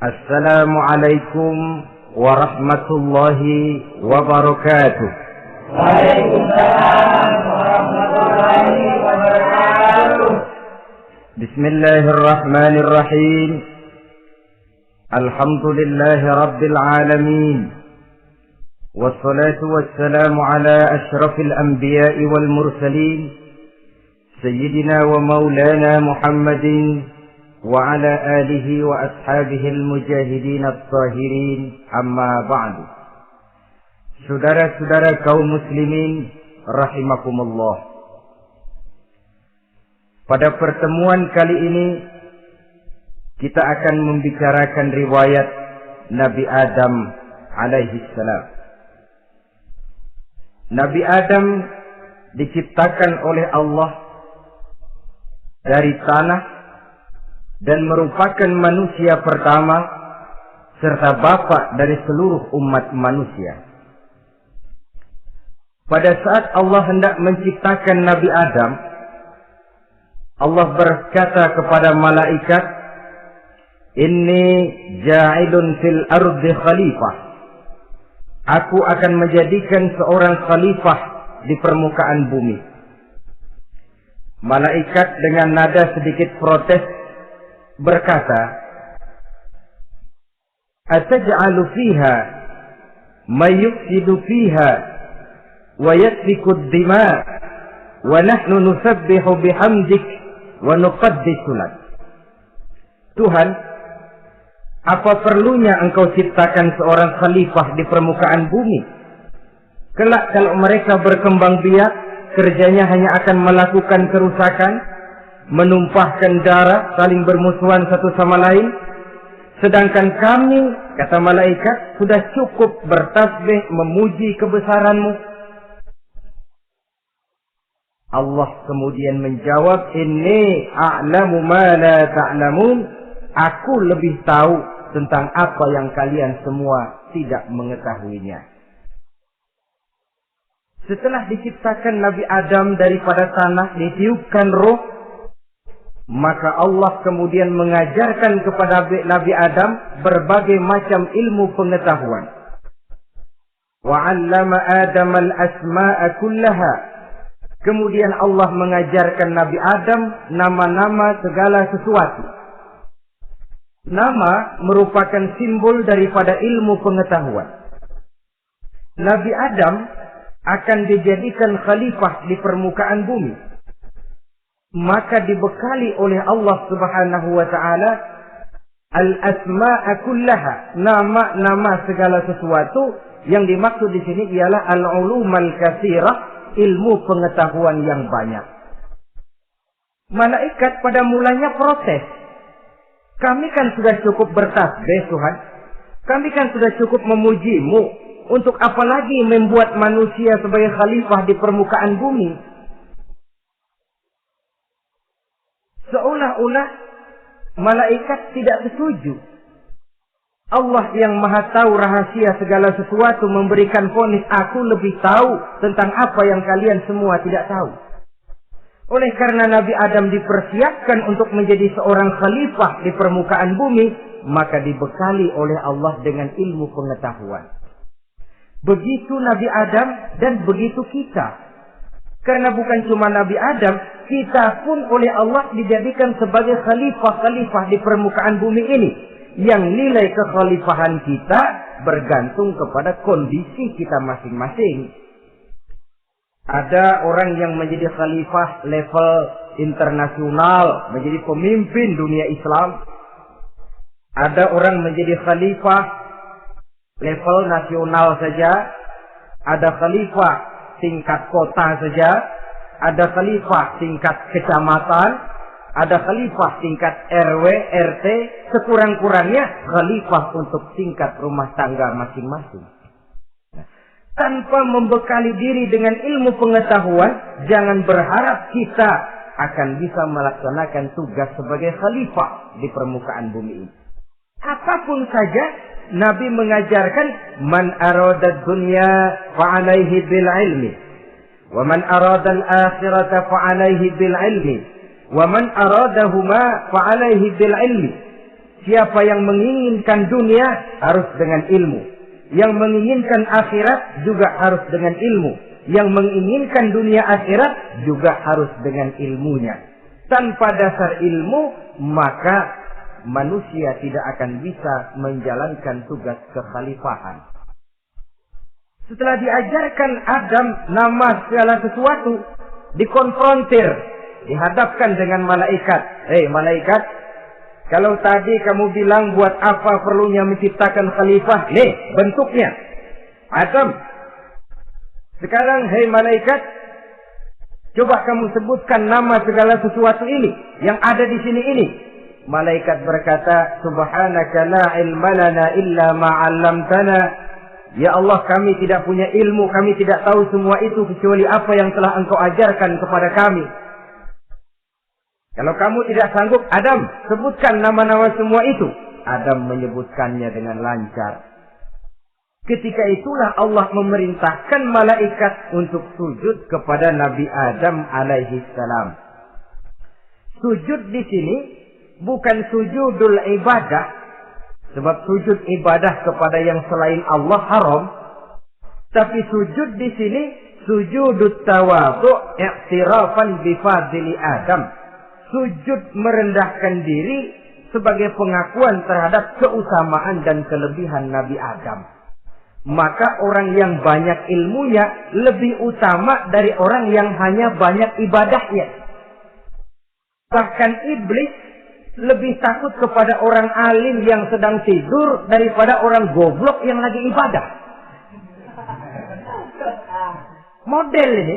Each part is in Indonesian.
Assalamualaikum warahmatullahi wabarakatuh. Waalaikumsalam warahmatullahi wabarakatuh. Bismillahirrahmanirrahim. Alhamdulillahi rabbil alamin. Wassalatu wassalamu ala ashrafil anbiya'i wal mursalin, Sayyidina wa maulana Muhammadin wa ala alihi wa ashabihi al-mujahidin at-tahirin, amma ba'du. Saudara-saudara kaum muslimin rahimakumullah. Pada pertemuan kali ini kita akan membicarakan riwayat Nabi Adam alaihi salam. Nabi Adam diciptakan oleh Allah dari tanah dan merupakan manusia pertama serta bapa dari seluruh umat manusia. Pada saat Allah hendak menciptakan Nabi Adam, Allah berkata kepada malaikat, "Inni ja'ilun fil ardi khalifah." Aku akan menjadikan seorang khalifah di permukaan bumi. Malaikat dengan nada sedikit protes berkata, "Ataj'alu fiha may yufsidu fiha wa yasfiku ad-dima wa nahnu nusabbihu bihamdik wa nuqaddisu lak." Tuhan, apa perlunya engkau ciptakan seorang khalifah di permukaan bumi? Kelak kalau mereka berkembang biak, kerjanya hanya akan melakukan kerusakan, menumpahkan darah, saling bermusuhan satu sama lain. Sedangkan kami, kata malaikat, sudah cukup bertasbih memuji kebesaranmu. Allah kemudian menjawab, "Inni a'lamu ma la ta'lamun." Aku lebih tahu tentang apa yang kalian semua tidak mengetahuinya. Setelah diciptakan Nabi Adam daripada tanah, ditiupkan roh, maka Allah kemudian mengajarkan kepada Nabi Adam berbagai macam ilmu pengetahuan. Wa 'allama Adam al-asma'a kullaha. Kemudian Allah mengajarkan Nabi Adam nama-nama segala sesuatu. Nama merupakan simbol daripada ilmu pengetahuan. Nabi Adam akan dijadikan khalifah di permukaan bumi. Maka dibekali oleh Allah Subhanahu wa taala al-asma'a kullaha, nama-nama segala sesuatu. Yang dimaksud di sini ialah al-ulumal katsirah, ilmu pengetahuan yang banyak. Malaikat pada mulanya protes. Kami kan sudah cukup bertasbih Tuhan. Kami kan sudah cukup memujimu. Untuk apa lagi membuat manusia sebagai khalifah di permukaan bumi? Seolah-olah malaikat tidak setuju. Allah yang maha tahu rahasia segala sesuatu memberikan vonis, aku lebih tahu tentang apa yang kalian semua tidak tahu. Oleh karena Nabi Adam dipersiapkan untuk menjadi seorang khalifah di permukaan bumi, maka dibekali oleh Allah dengan ilmu pengetahuan. Begitu Nabi Adam dan begitu kita. Karena bukan cuma Nabi Adam, kita pun oleh Allah dijadikan sebagai khalifah-khalifah di permukaan bumi ini. Yang nilai kekhalifahan kita bergantung kepada kondisi kita masing-masing. Ada orang yang menjadi khalifah level internasional, menjadi pemimpin dunia Islam. Ada orang menjadi khalifah level nasional saja. Ada khalifah tingkat kota saja. Ada khalifah tingkat kecamatan. Ada khalifah tingkat RW, RT. Sekurang-kurangnya khalifah untuk tingkat rumah tangga masing-masing. Tanpa membekali diri dengan ilmu pengetahuan, jangan berharap kita akan bisa melaksanakan tugas sebagai khalifah di permukaan bumi ini. Apapun saja, Nabi mengajarkan, man arada dunya fa'alaihi bil ilmi, wa man arada al-akhirata fa'alaihi bil ilmi, wa man aradahuma fa'alaihi bil ilmi. Siapa yang menginginkan dunia harus dengan ilmu. Yang menginginkan akhirat juga harus dengan ilmu. Yang menginginkan dunia akhirat juga harus dengan ilmunya. Tanpa dasar ilmu, maka manusia tidak akan bisa menjalankan tugas kekhalifahan. Setelah diajarkan Adam nama segala sesuatu, dikonfrontir, dihadapkan dengan malaikat. Hei malaikat, kalau tadi kamu bilang buat apa perlunya menciptakan khalifah? Nih bentuknya. Adam. Sekarang hei malaikat, coba kamu sebutkan nama segala sesuatu ini yang ada di sini ini. Malaikat berkata, Subhanaka la ilma lana illa ma 'allamtana. Ya Allah, kami tidak punya ilmu, kami tidak tahu semua itu kecuali apa yang telah Engkau ajarkan kepada kami. Kalau kamu tidak sanggup, Adam, sebutkan nama-nama semua itu. Adam menyebutkannya dengan lancar. Ketika itulah Allah memerintahkan malaikat untuk sujud kepada Nabi Adam alaihi salam. Sujud di sini bukan sujudul ibadah, sebab sujud ibadah kepada yang selain Allah haram. Tapi sujud di sini sujudut tawadhu' i'tirafan bi fadli Adam. Sujud merendahkan diri sebagai pengakuan terhadap keutamaan dan kelebihan Nabi Adam. Maka orang yang banyak ilmunya lebih utama dari orang yang hanya banyak ibadahnya. Bahkan iblis lebih takut kepada orang alim yang sedang tidur daripada orang goblok yang lagi ibadah. Model ini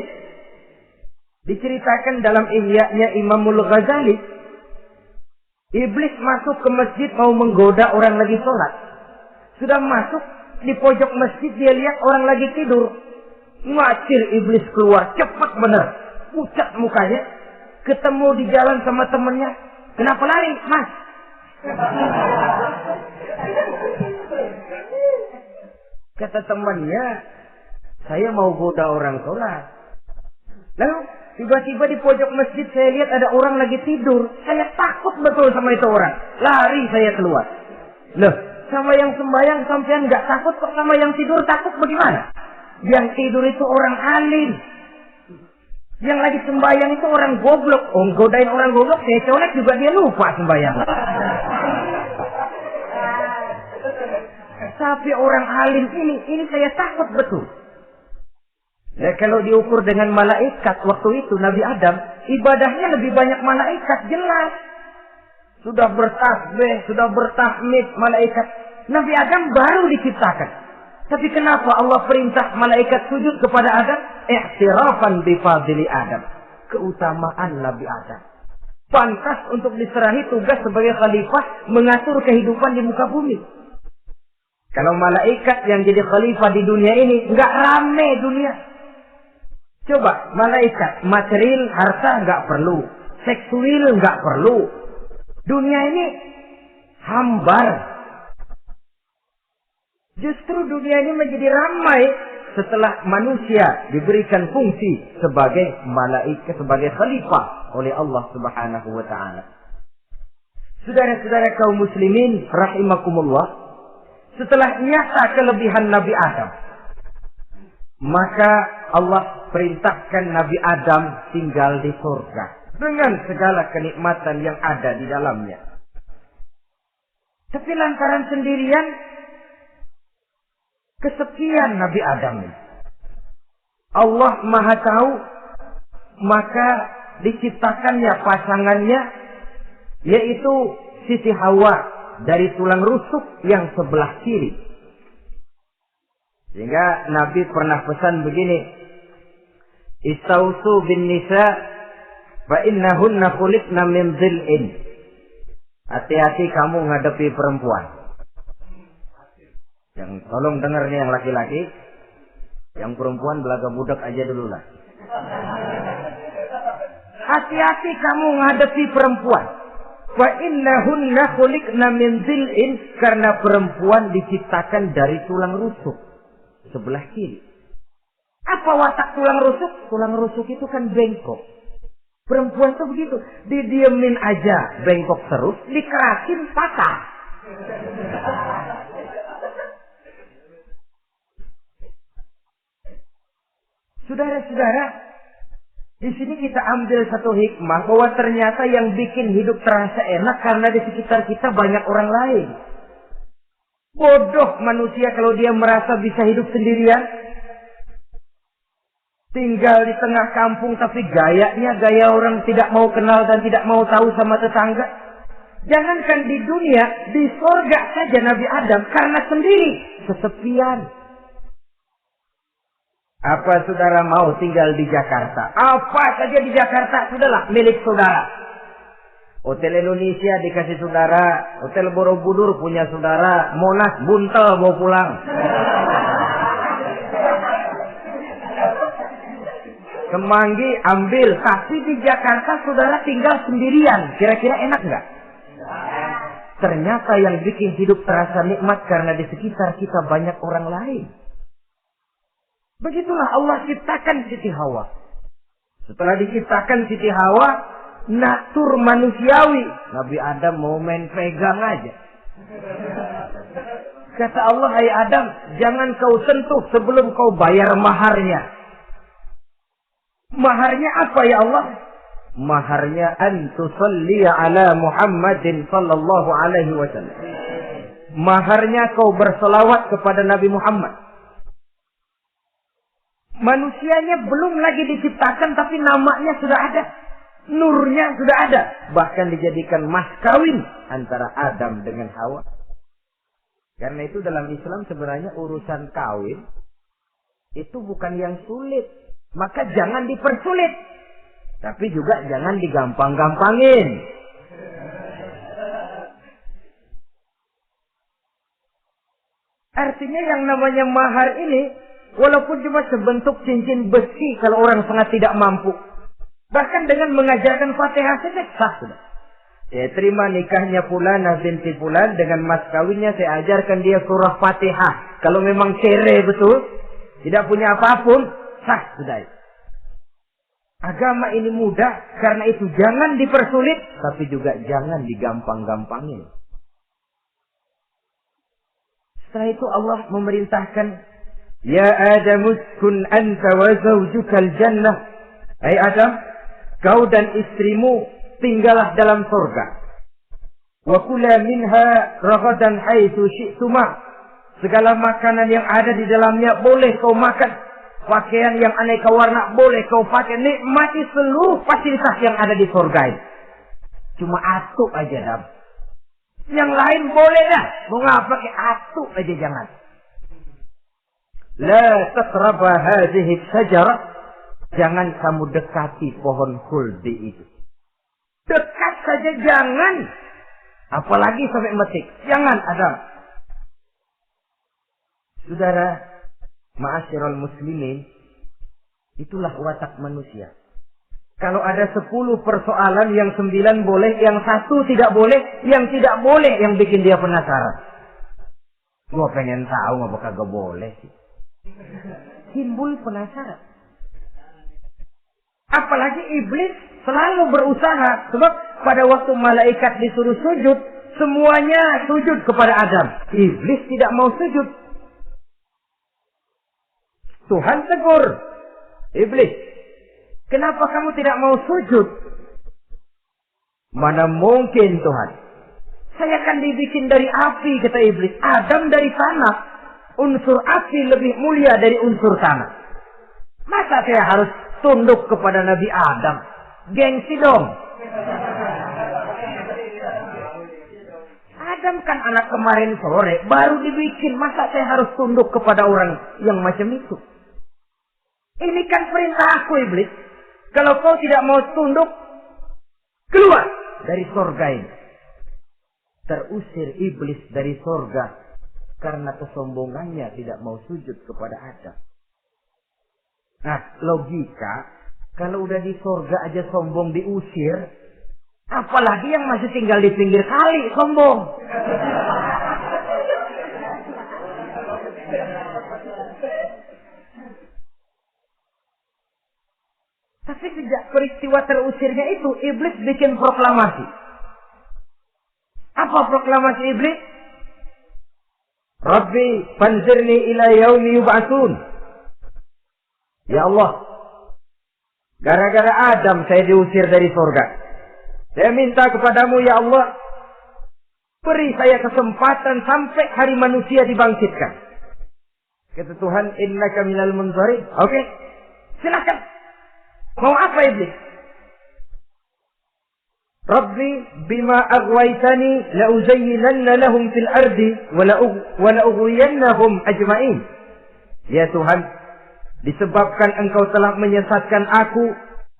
diceritakan dalam Ihya-nya Imamul Ghazali. Iblis masuk ke masjid mau menggoda orang lagi sholat. Sudah masuk di pojok masjid, dia lihat orang lagi tidur. Ngacir iblis keluar, cepat bener, pucat mukanya. Ketemu di jalan sama temennya. Kenapa lari, Mas? Kata temannya, saya mau goda orang sholat. Lalu tiba-tiba di pojok masjid saya lihat ada orang lagi tidur. Saya takut betul sama itu orang. Lari saya keluar. Loh, sama yang sembahyang sampean nggak takut, kok sama yang tidur takut bagaimana? Yang tidur itu orang alim. Yang lagi sembahyang itu orang goblok. Oh, godain orang goblok, saya colek juga dia lupa sembahyang. Tapi orang alim ini saya takut betul. Ya, kalau diukur dengan malaikat waktu itu Nabi Adam, ibadahnya lebih banyak malaikat, jelas. Sudah bertasbih, sudah bertahmid malaikat. Nabi Adam baru diciptakan. Tapi kenapa Allah perintah malaikat sujud kepada Adam? I'tirafan bi fadli Adam. Keutamaan Nabi Adam. Pantas untuk diserahi tugas sebagai khalifah mengatur kehidupan di muka bumi. Kalau malaikat yang jadi khalifah di dunia ini, nggak rame dunia. Coba, malaikat, material, harta nggak perlu. Seksual nggak perlu. Dunia ini hambar. Justru dunia ini menjadi ramai setelah manusia diberikan fungsi sebagai malaikat, sebagai khalifah oleh Allah Subhanahu wa taala. Saudara-saudara kaum muslimin rahimakumullah, setelah nyata kelebihan Nabi Adam, maka Allah perintahkan Nabi Adam tinggal di surga dengan segala kenikmatan yang ada di dalamnya. Tapi lantaran sendirian, kesepian Nabi Adam ini. Allah Maha Tahu, maka diciptakannya pasangannya, yaitu Siti Hawa dari tulang rusuk yang sebelah kiri. Sehingga Nabi pernah pesan begini, Istausu bin nisa fa innahunna khuliqna min dhil'in. Hati-hati kamu menghadapi perempuan. Yang tolong dengar nih yang laki-laki, yang perempuan belaga budak aja dulu lah. Hati-hati kamu menghadapi perempuan. Wa innahunna khuliqna min dhil'in, karena perempuan diciptakan dari tulang rusuk sebelah kiri. Apa watak tulang rusuk? Tulang rusuk itu kan bengkok. Perempuan tuh begitu, didiemin aja bengkok terus, dikerasin patah. Saudara-saudara, di sini kita ambil satu hikmah bahwa ternyata yang bikin hidup terasa enak karena di sekitar kita banyak orang lain. Bodoh manusia kalau dia merasa bisa hidup sendirian. Tinggal di tengah kampung tapi gayanya gaya orang tidak mau kenal dan tidak mau tahu sama tetangga. Jangankan di dunia, di surga saja Nabi Adam karena sendiri, kesepian. Apa saudara mau tinggal di Jakarta? Apa saja di Jakarta sudahlah milik saudara. Hotel Indonesia dikasih saudara, Hotel Borobudur punya saudara, Monas buntel mau pulang. Semanggi ambil, tapi di Jakarta saudara tinggal sendirian. Kira-kira enak nggak? Ternyata yang bikin hidup terasa nikmat karena di sekitar kita banyak orang lain. Begitulah Allah ciptakan Siti Hawa. Setelah diciptakan Siti Hawa, natur manusiawi. Nabi Adam mau main pegang aja. Kata Allah, hai Adam, jangan kau sentuh sebelum kau bayar maharnya. Maharnya apa ya Allah? Maharnya an tusalliya ala Muhammadin sallallahu alaihi wasallam. Maharnya kau berselawat kepada Nabi Muhammad. Manusianya belum lagi diciptakan tapi namanya sudah ada. Nurnya sudah ada. Bahkan dijadikan mas kawin antara Adam dengan Hawa. Karena itu dalam Islam sebenarnya urusan kawin itu bukan yang sulit. Maka jangan dipersulit. Tapi juga jangan digampang-gampangin. Artinya yang namanya mahar ini walaupun cuma sebentuk cincin besi kalau orang sangat tidak mampu. Bahkan dengan mengajarkan Fatihah saja sah sudah. Saya terima nikahnya Fulana binti Fulan dengan mas kawinnya saya ajarkan dia surah Fatihah. Kalau memang cerai betul, tidak punya apapun, sah sudah. Agama ini mudah, karena itu jangan dipersulit, tapi juga jangan digampang-gampangin. Setelah itu Allah memerintahkan, Ya Adam uskun anta wa zawjukal jannah. Hai Adam, kau dan istrimu tinggallah dalam surga. Wa kula minha ragadan haitsu syi'tuma. Segala makanan yang ada di dalamnya boleh kau makan. Pakaian yang aneka warna boleh kau pakai. Nikmati seluruh fasilitas yang ada di surga ini. Cuma atuk aja Adam. Yang lain boleh dah. Mau ngapa pakai atuk aja jangan. La taqraba hadhihi syajarah. Jangan kamu dekati pohon khuldi itu. Dekat saja jangan. Apalagi sampai metik. Jangan Adam. Saudara, ma'asyiral muslimin, itulah watak manusia. Kalau ada 10 persoalan, yang 9 boleh, yang 1 tidak boleh, yang tidak boleh yang bikin dia penasaran. Gua pengen tahu apa kagak boleh sih. Timbul penasaran. Apalagi iblis selalu berusaha. Sebab pada waktu malaikat disuruh sujud, semuanya sujud kepada Adam. Iblis tidak mau sujud. Tuhan tegur. Iblis, kenapa kamu tidak mau sujud? Mana mungkin Tuhan. Saya kan dibikin dari api, kata iblis. Adam dari tanah. Unsur api lebih mulia dari unsur tanah. Masa saya harus tunduk kepada Nabi Adam? Gengsi dong. Adam kan anak kemarin sore, baru dibikin. Masa saya harus tunduk kepada orang yang macam itu? Ini kan perintah aku, iblis. Kalau kau tidak mau tunduk, keluar dari surga ini. Terusir iblis dari surga karena kesombongannya tidak mau sujud kepada Adam. Nah, logika, kalau udah di surga aja sombong diusir, apalagi yang masih tinggal di pinggir kali sombong. Tapi sejak peristiwa terusirnya itu, iblis bikin proklamasi. Apa proklamasi iblis? Rabbi fanzirni ila yaumi yub'atsun. Ya Allah, gara-gara Adam saya diusir dari surga. Saya minta kepadamu ya Allah, beri saya kesempatan sampai hari manusia dibangkitkan. Kata Tuhan, innaka minal munzarin. Oke, silakan. Mau apa iblis? Rabbi bima aghwaytani la uzayyinanna lahum fil ardi wa la ughwiyannahum ajma'in. Ya Tuhan, disebabkan engkau telah menyesatkan aku,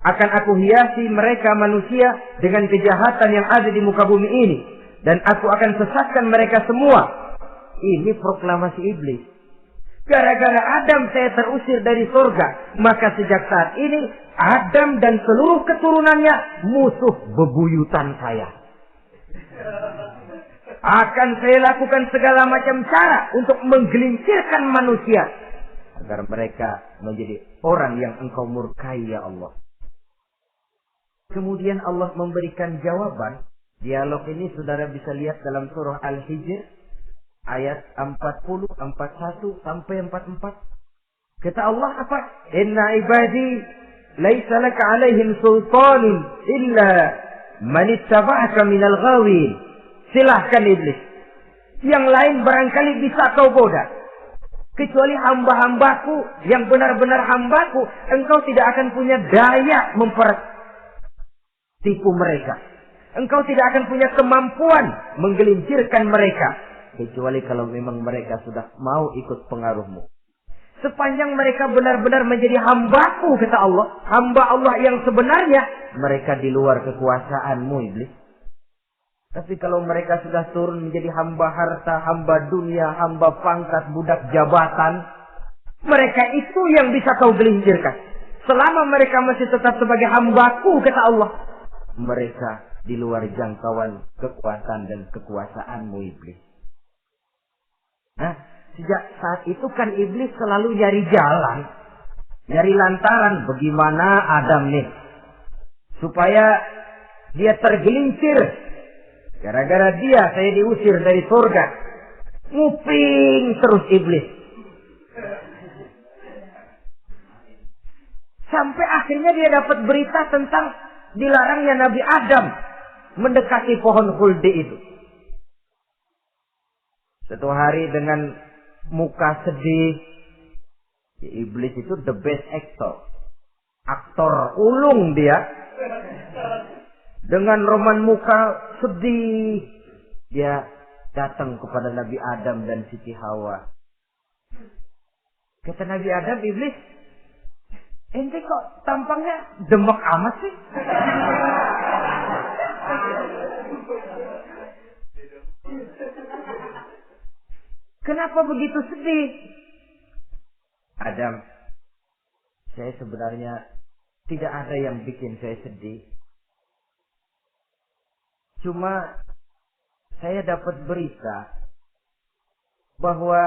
akan aku hiasi mereka manusia dengan kejahatan yang ada di muka bumi ini, dan aku akan sesatkan mereka semua. Ini proklamasi iblis. Gara-gara Adam saya terusir dari surga, maka sejak saat ini Adam dan seluruh keturunannya musuh bebuyutan saya. Akan saya lakukan segala macam cara untuk menggelincirkan manusia agar mereka menjadi orang yang engkau murkai ya Allah. Kemudian Allah memberikan jawaban. Dialog ini saudara bisa lihat dalam surah Al-Hijr ayat 40, 41 sampai 44. Kata Allah apa? Inna ibadi laisa laka alaihim sultanun illa man ittaba'aka minal ghawin. Silahkan iblis. Yang lain barangkali bisa kau goda. Kecuali hamba-hambaku yang benar-benar hambaku, engkau tidak akan punya daya mempertipu mereka. Engkau tidak akan punya kemampuan menggelincirkan mereka. Kecuali kalau memang mereka sudah mau ikut pengaruhmu. Sepanjang mereka benar-benar menjadi hambaku, kata Allah, hamba Allah yang sebenarnya, mereka di luar kekuasaanmu iblis. Tapi kalau mereka sudah turun menjadi hamba harta, hamba dunia, hamba pangkat, budak jabatan, mereka itu yang bisa kau gelincirkan. Selama mereka masih tetap sebagai hambaku, kata Allah, mereka di luar jangkauan kekuatan dan kekuasaanmu iblis. Nah, sejak saat itu kan iblis selalu nyari jalan, nyari lantaran bagaimana Adam nih supaya dia tergelincir. Gara-gara dia saya diusir dari surga. Nguping terus iblis. Sampai akhirnya dia dapat berita tentang dilarangnya Nabi Adam mendekati pohon khuldi itu. Satu hari dengan muka sedih, iblis itu the best actor. Aktor ulung dia. Dengan roman muka sedih, dia datang kepada Nabi Adam dan Siti Hawa. Kata Nabi Adam, iblis, ente kok tampangnya demek amat sih? Kenapa begitu sedih? Adam, saya sebenarnya tidak ada yang bikin saya sedih. Cuma saya dapat berita bahwa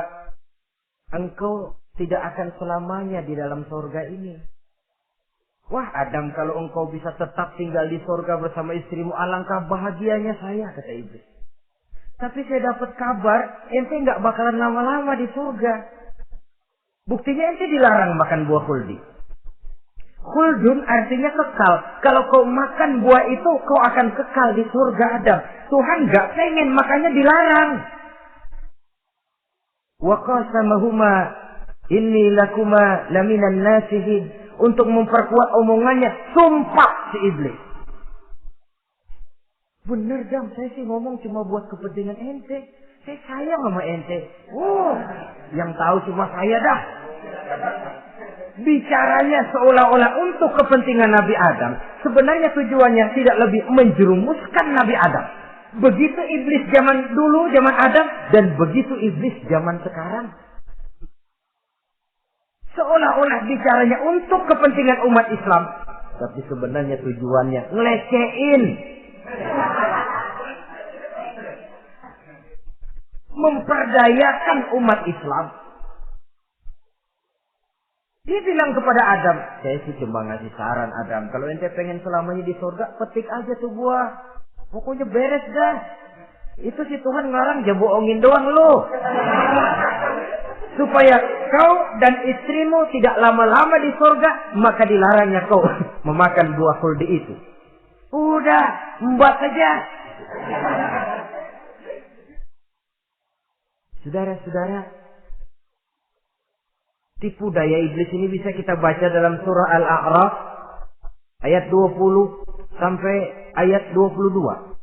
engkau tidak akan selamanya di dalam surga ini. Wah Adam, kalau engkau bisa tetap tinggal di surga bersama istrimu, alangkah bahagianya saya, kata iblis. Tapi saya dapat kabar, ente nggak bakalan lama-lama di surga. Buktinya ente dilarang makan buah khuldi. Khuldun artinya kekal. Kalau kau makan buah itu, kau akan kekal di surga Adam. Tuhan nggak pengen, makanya dilarang. Wa qasamahuma inni lakuma laminan nasihin. Untuk memperkuat omongannya, sumpah si iblis. Bener Jam, saya sih ngomong cuma buat kepentingan ente. Saya sayang sama ente. Yang tahu cuma saya dah. Bicaranya seolah-olah untuk kepentingan Nabi Adam. Sebenarnya tujuannya tidak lebih menjerumuskan Nabi Adam. Begitu iblis zaman dulu, zaman Adam, dan begitu iblis zaman sekarang. Seolah-olah bicaranya untuk kepentingan umat Islam. Tapi sebenarnya tujuannya ngelecehin. Memperdayakan umat Islam. Dia bilang kepada Adam, saya sih cuma ngasih saran Adam, kalau ente pengen selamanya di surga, petik aja tuh buah. Pokoknya beres dah. Itu si Tuhan ngarang, dia bohongin doang lu. Supaya kau dan istrimu tidak lama-lama di surga, maka dilarangnya kau memakan buah khuldi itu. Udah, embat saja. Saudara-saudara, tipu daya iblis ini bisa kita baca dalam surah Al-A'raf ayat 20 sampai ayat 22.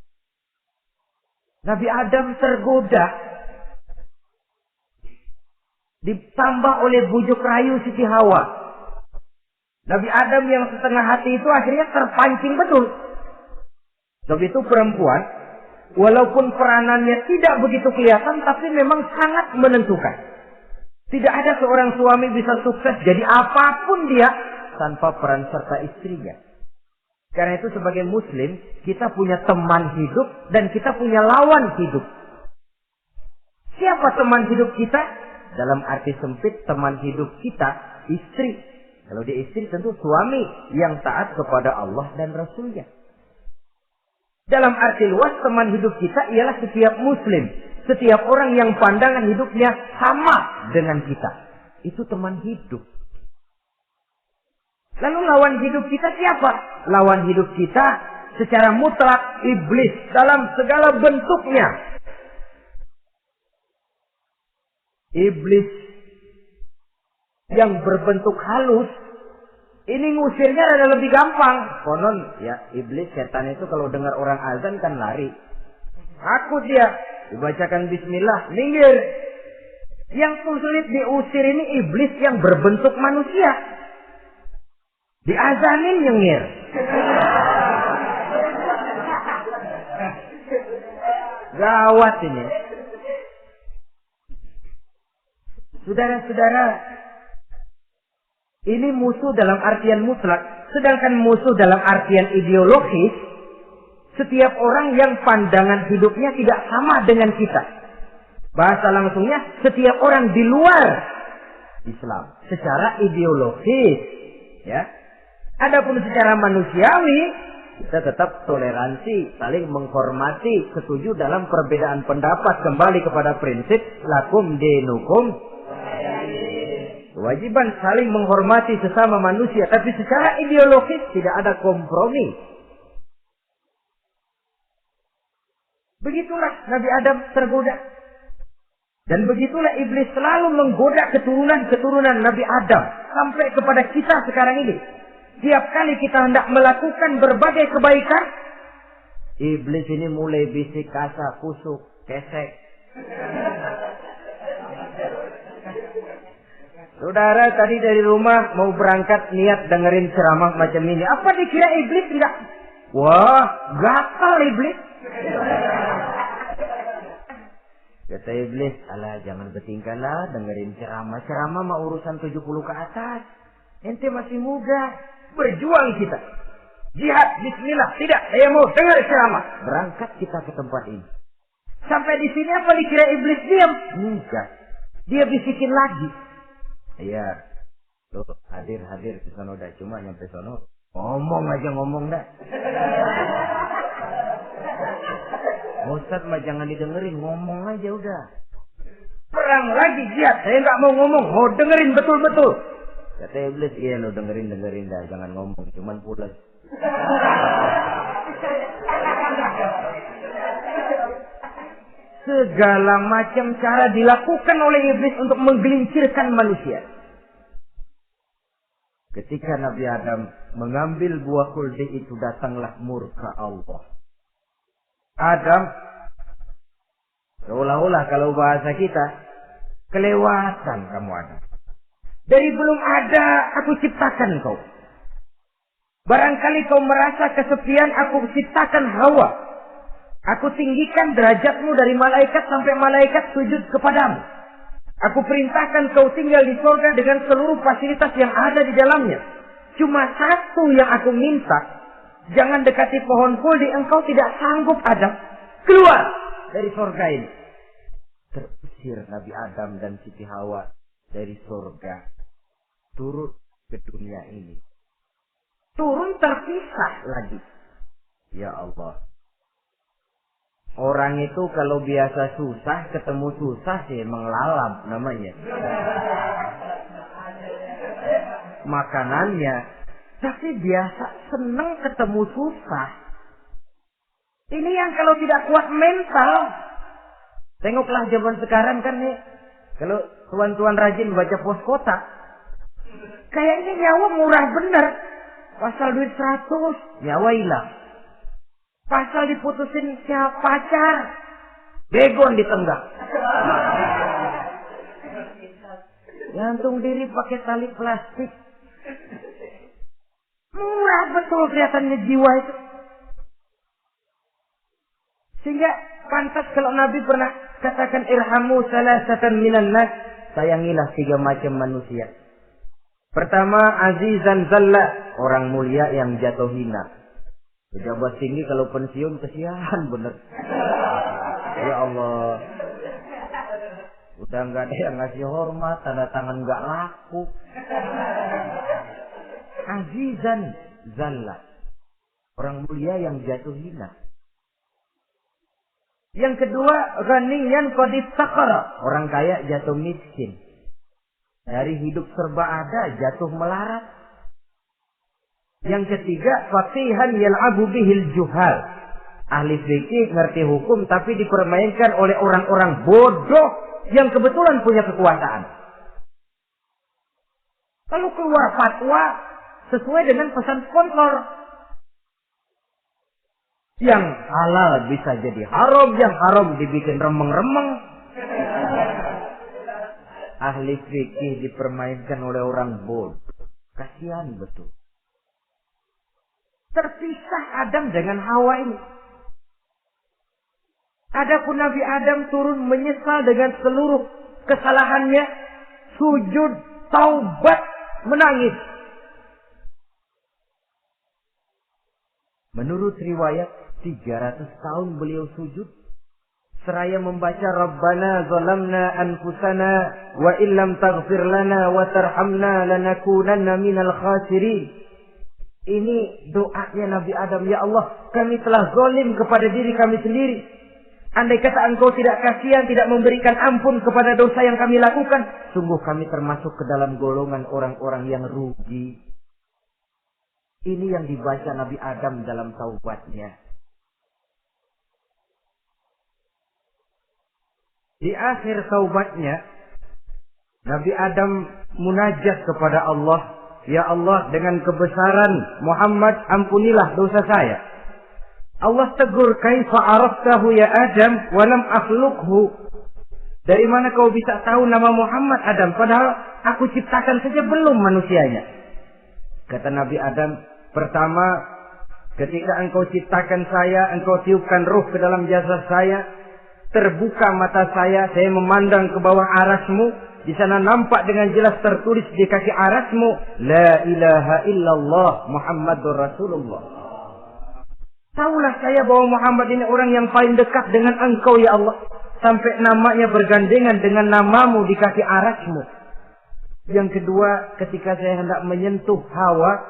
Nabi Adam tergoda, ditambah oleh bujuk rayu Siti Hawa. Nabi Adam yang setengah hati itu akhirnya terpancing betul. Sebab itu perempuan, walaupun peranannya tidak begitu kelihatan, tapi memang sangat menentukan. Tidak ada seorang suami bisa sukses jadi apapun dia tanpa peran serta istrinya. Karena itu sebagai muslim, kita punya teman hidup dan kita punya lawan hidup. Siapa teman hidup kita? Dalam arti sempit, teman hidup kita istri. Kalau dia istri tentu suami yang taat kepada Allah dan Rasulnya. Dalam arti luas, teman hidup kita ialah setiap muslim. Setiap orang yang pandangan hidupnya sama dengan kita. Itu teman hidup. Lalu lawan hidup kita siapa? Lawan hidup kita secara mutlak iblis dalam segala bentuknya. Iblis yang berbentuk halus, ini ngusirnya ada lebih gampang. Konon ya, iblis setan itu kalau dengar orang azan kan lari. Takut dia. Dibacakan bismillah, minggir. Yang sulit diusir ini iblis yang berbentuk manusia. Diazanin nyengir. Gawat ini. Saudara-saudara, ini musuh dalam artian mutlak. Sedangkan musuh dalam artian ideologis, setiap orang yang pandangan hidupnya tidak sama dengan kita. Bahasa langsungnya, setiap orang di luar Islam secara ideologis, ya. Adapun secara manusiawi, kita tetap toleransi, saling menghormati, setuju dalam perbedaan pendapat, kembali kepada prinsip lakum dinukum. Kewajiban saling menghormati sesama manusia, tapi secara ideologis tidak ada kompromi. Begitulah Nabi Adam tergoda. Dan begitulah iblis selalu menggoda keturunan-keturunan Nabi Adam sampai kepada kita sekarang ini. Tiap kali kita hendak melakukan berbagai kebaikan, iblis ini mulai bisik kasar, kusuk, kesek. Saudara tadi dari rumah mau berangkat niat dengerin ceramah macam ini. Apa dikira iblis tidak? Wah, gatal iblis. Kata iblis, alah jangan bertingkah lah dengerin ceramah. Ceramah mah urusan 70 ke atas. Ente masih muda. Berjuang kita. Jihad, bismillah. Tidak, saya mau dengar ceramah. Berangkat kita ke tempat ini. Sampai di sini apa dikira iblis diam? Enggak. Dia bisikin lagi. Iya. Loh, hadir ke sono dah. Cuma nyampe sono. Ngomong aja ngomong dah. Ustaz mah jangan didengerin. Ngomong aja udah. Perang lagi jihad. Saya nggak mau ngomong. Mau dengerin betul-betul. Kata iblis, iya lo dengerin dah, jangan ngomong, cuman pulas. Segala macam cara dilakukan oleh iblis untuk menggelincirkan manusia. Ketika Nabi Adam mengambil buah khuldi itu, datanglah murka Allah. Adam, seolah-olah kalau bahasa kita, kelewatan kamu Adam. Dari belum ada aku ciptakan kau. Barangkali kau merasa kesepian, aku ciptakan Hawa. Aku tinggikan derajatmu dari malaikat sampai malaikat sujud kepadamu. Aku perintahkan kau tinggal di surga dengan seluruh fasilitas yang ada di dalamnya. Cuma satu yang aku minta. Jangan dekati pohon khuldi, engkau tidak sanggup Adam. Keluar dari surga ini. Terusir Nabi Adam dan Siti Hawa dari surga. Turun ke dunia ini. Turun terpisah lagi. Ya Allah. Orang itu kalau biasa susah, ketemu susah sih menglalap namanya. Makanannya. Tapi biasa seneng ketemu susah. Ini yang kalau tidak kuat mental. Tengoklah zaman sekarang kan nih. Kalau tuan-tuan rajin baca pos kota. Kayaknya nyawa murah bener. Pasal duit 100, nyawa hilang. Pasal diputusin siapa pacar, begon ditenggak. Gantung diri pakai tali plastik. Murah betul kelihatannya jiwa itu. Sehingga pantas kalau Nabi pernah katakan irhamu salasatan minan nas, sayangilah 3 macam manusia. Pertama, azizan zalla, orang mulia yang jatuh hina. Pejabat tinggi kalau pensiun kesian bener. Ya Allah. Udah nggak ada yang ngasih hormat, tanda tangan nggak laku. Azizan zalla, orang mulia yang jatuh hina. Yang kedua, ghaniyan qad iftaqara, orang kaya jatuh miskin. Dari hidup serba ada jatuh melarat. Yang ketiga, faqihan yal'abu bihil juhal. Ahli fikih ngerti hukum tapi dipermainkan oleh orang-orang bodoh yang kebetulan punya kekuasaan. Lalu keluar fatwa sesuai dengan pesan sponsor. Yang halal bisa jadi haram, yang haram dibikin remeng-remeng. Ahli fikih dipermainkan oleh orang bodoh. Kasihan betul. Terpisah Adam dengan Hawa ini. Adapun Nabi Adam turun menyesal dengan seluruh kesalahannya. Sujud, taubat, menangis. Menurut riwayat, 300 tahun beliau sujud. Seraya membaca Rabbana zalamna anfusana wa illam taghfir lana wa tarhamna lanakunanna minal khasirin. Ini doanya Nabi Adam. Ya Allah, kami telah zalim kepada diri kami sendiri. Andai kata Engkau tidak kasihan, tidak memberikan ampun kepada dosa yang kami lakukan, sungguh kami termasuk ke dalam golongan orang-orang yang rugi. Ini yang dibaca Nabi Adam dalam taubatnya. Di akhir taubatnya, Nabi Adam munajat kepada Allah. Ya Allah, dengan kebesaran Muhammad, ampunilah dosa saya. Allah tegur, kaifa araftahu ya Adam wa lam akhluqhu. Dari mana kau bisa tahu nama Muhammad Adam, padahal aku ciptakan saja belum manusianya. Kata Nabi Adam, pertama, ketika engkau ciptakan saya, engkau tiupkan ruh ke dalam jasad saya, terbuka mata saya memandang ke bawah arasmu. Di sana nampak dengan jelas tertulis di kaki arasmu, La ilaha illallah Muhammadur Rasulullah. Taulah saya bahwa Muhammad ini orang yang paling dekat dengan engkau ya Allah. Sampai namanya bergandengan dengan namamu di kaki arasmu. Yang kedua, ketika saya hendak menyentuh Hawa,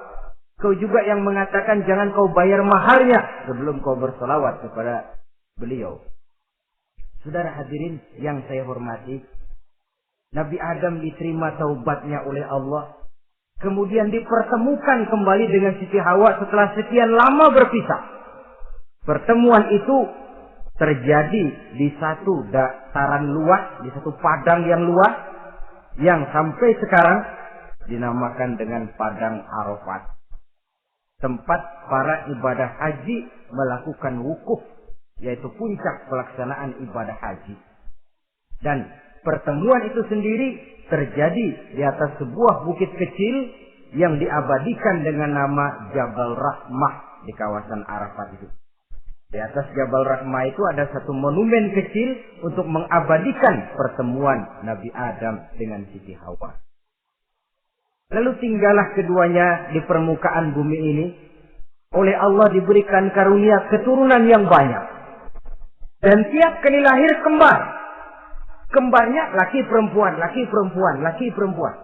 kau juga yang mengatakan jangan kau bayar maharnya sebelum kau bersolawat kepada beliau. Saudara hadirin yang saya hormati, Nabi Adam diterima taubatnya oleh Allah. Kemudian dipertemukan kembali dengan Siti Hawa setelah sekian lama berpisah. Pertemuan itu terjadi di satu dataran luas, di satu padang yang luas, yang sampai sekarang dinamakan dengan Padang Arafat. Tempat para ibadah haji melakukan wukuf, yaitu puncak pelaksanaan ibadah haji. Dan pertemuan itu sendiri terjadi di atas sebuah bukit kecil yang diabadikan dengan nama Jabal Rahmah di kawasan Arafat itu. Di atas Jabal Rahmah itu ada satu monumen kecil untuk mengabadikan pertemuan Nabi Adam dengan Siti Hawa. Lalu tinggallah keduanya di permukaan bumi ini. Oleh Allah diberikan karunia keturunan yang banyak. Dan tiap kali lahir kembar. Kembarnya laki perempuan, laki perempuan, laki perempuan.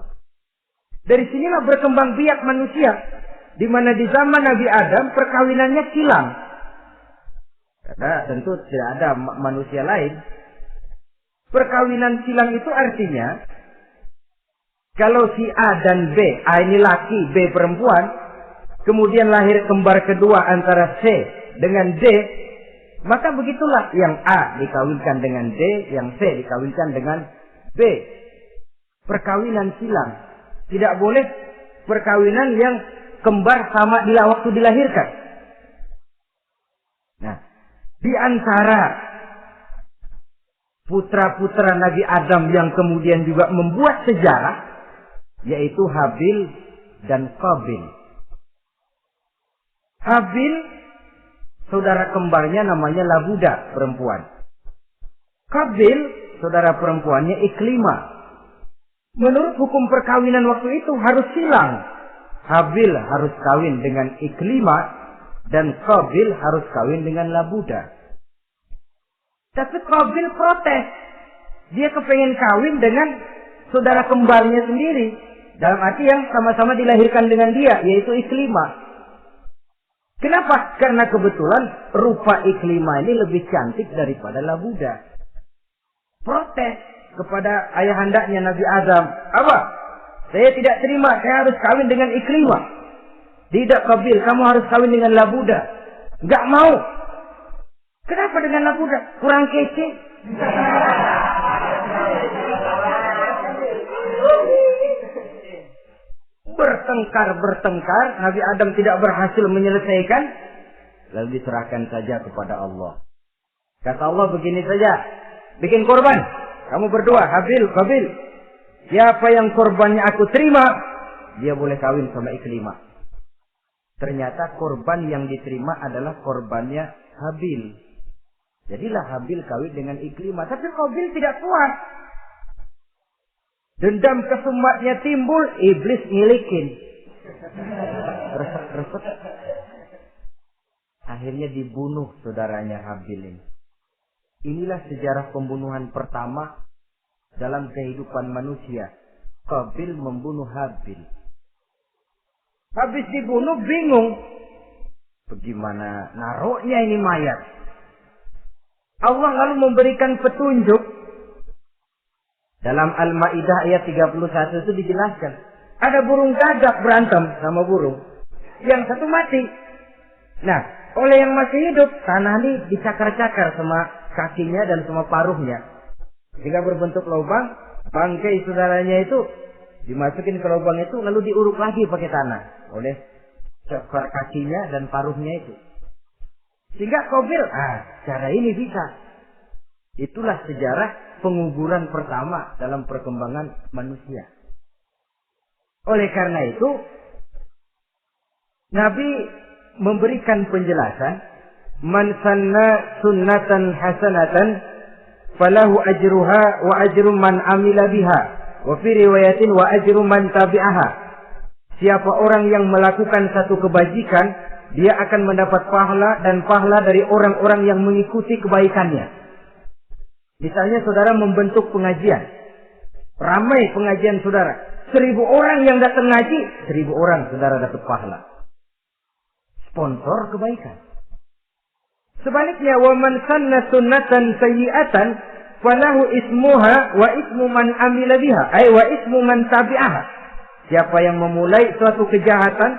Dari sinilah berkembang biak manusia. Di mana di zaman Nabi Adam perkawinannya kilang. Karena tentu tidak ada manusia lain. Perkawinan silang itu artinya kalau si A dan B, A ini laki, B perempuan, kemudian lahir kembar kedua antara C dengan D, maka begitulah yang A dikawinkan dengan D, yang C dikawinkan dengan B. Perkawinan silang. Tidak boleh perkawinan yang kembar sama di waktu dilahirkan. Nah, di antara putra-putra Nabi Adam yang kemudian juga membuat sejarah, yaitu Habil dan Qabil. Habil, saudara kembarnya namanya Labuda, perempuan. Qabil, saudara perempuannya Iklimah. Menurut hukum perkawinan waktu itu harus silang. Habil harus kawin dengan Iklimah dan Qabil harus kawin dengan Labuda. Tapi Qabil protes. Dia kepengen kawin dengan saudara kembarnya sendiri. Dalam arti yang sama-sama dilahirkan dengan dia, yaitu Iklimah. Kenapa? Karena kebetulan rupa Iklimah ini lebih cantik daripada Labuda. Protes kepada ayahandanya Nabi Adam. Apa? Saya tidak terima, saya harus kawin dengan Iklimah. Tidak, Qabil, kamu harus kawin dengan Labuda. Enggak mau. Kenapa dengan Labuda? Kurang kece. Bertengkar, Nabi Adam tidak berhasil menyelesaikan, lalu diserahkan saja kepada Allah. Kata Allah begini saja, bikin korban, kamu berdua, Habil, Qabil. Siapa yang korbannya aku terima, dia boleh kawin sama Iklimah. Ternyata korban yang diterima adalah korbannya Habil. Jadilah Habil kawin dengan Iklimah, tapi Qabil tidak puas. Dendam kesumatnya timbul, iblis ngilikin. Resek-resek. Akhirnya dibunuh saudaranya Habil ini. Inilah sejarah pembunuhan pertama dalam kehidupan manusia. Qabil membunuh Habil. Habis dibunuh bingung. Bagaimana naruhnya ini mayat? Allah lalu memberikan petunjuk. Dalam Al-Ma'idah ayat 31 itu dijelaskan. Ada burung gagak berantem sama burung. Yang satu mati. Nah, oleh yang masih hidup, tanah ini dicakar-cakar sama kakinya dan sama paruhnya. Jika berbentuk lubang, bangkai saudaranya itu dimasukin ke lubang itu, lalu diuruk lagi pakai tanah. Oleh cakar kakinya dan paruhnya itu. Sehingga Qabil, cara ini bisa. Itulah sejarah penguburan pertama dalam perkembangan manusia. Oleh karena itu, Nabi memberikan penjelasan, man sanna sunnatan hasanatan falahu ajruha wa ajru man amila biha wa fi riwayatin wa ajru man tabi'aha. Siapa orang yang melakukan satu kebajikan, dia akan mendapat pahala dan pahala dari orang-orang yang mengikuti kebaikannya. Misalnya saudara membentuk pengajian. Ramai pengajian saudara. 1000 orang yang datang ngaji, 1000 orang saudara dapat pahala. Sponsor kebaikan. Sebaliknya, wa man sanna sunnatan sayyi'atan falahu ismuha wa ismu man amila biha, ay wa ismu man tabi'aha. Siapa yang memulai suatu kejahatan,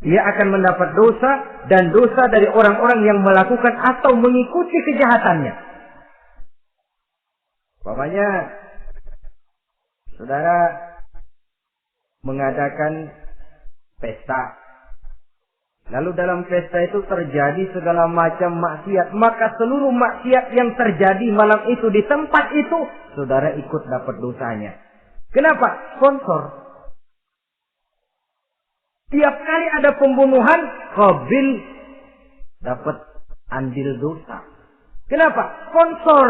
dia akan mendapat dosa dan dosa dari orang-orang yang melakukan atau mengikuti kejahatannya. Umpamanya, saudara mengadakan pesta. Lalu dalam pesta itu terjadi segala macam maksiat. Maka seluruh maksiat yang terjadi malam itu di tempat itu, saudara ikut dapat dosanya. Kenapa? Sponsor. Tiap kali ada pembunuhan, Qabil dapat andil dosa. Kenapa? Sponsor.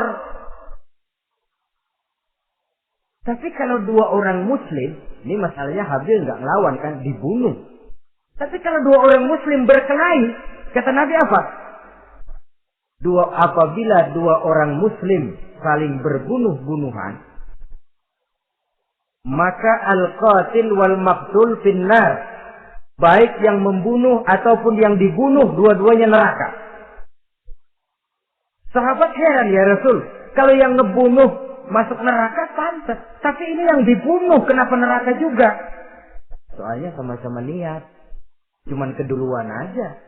Tapi kalau 2 orang muslim, ini masalahnya Habil nggak ngelawan kan, dibunuh. Tapi kalau 2 orang muslim berkelahi, kata Nabi apa? Apabila 2 orang muslim saling berbunuh-bunuhan, maka al-qatil wal maqtul finnar. Baik yang membunuh ataupun yang dibunuh, dua-duanya neraka. Sahabat heran, ya Rasul, kalau yang ngebunuh masuk neraka pantas, tapi ini yang dibunuh kenapa neraka juga? Soalnya sama-sama niat, cuman keduluan aja.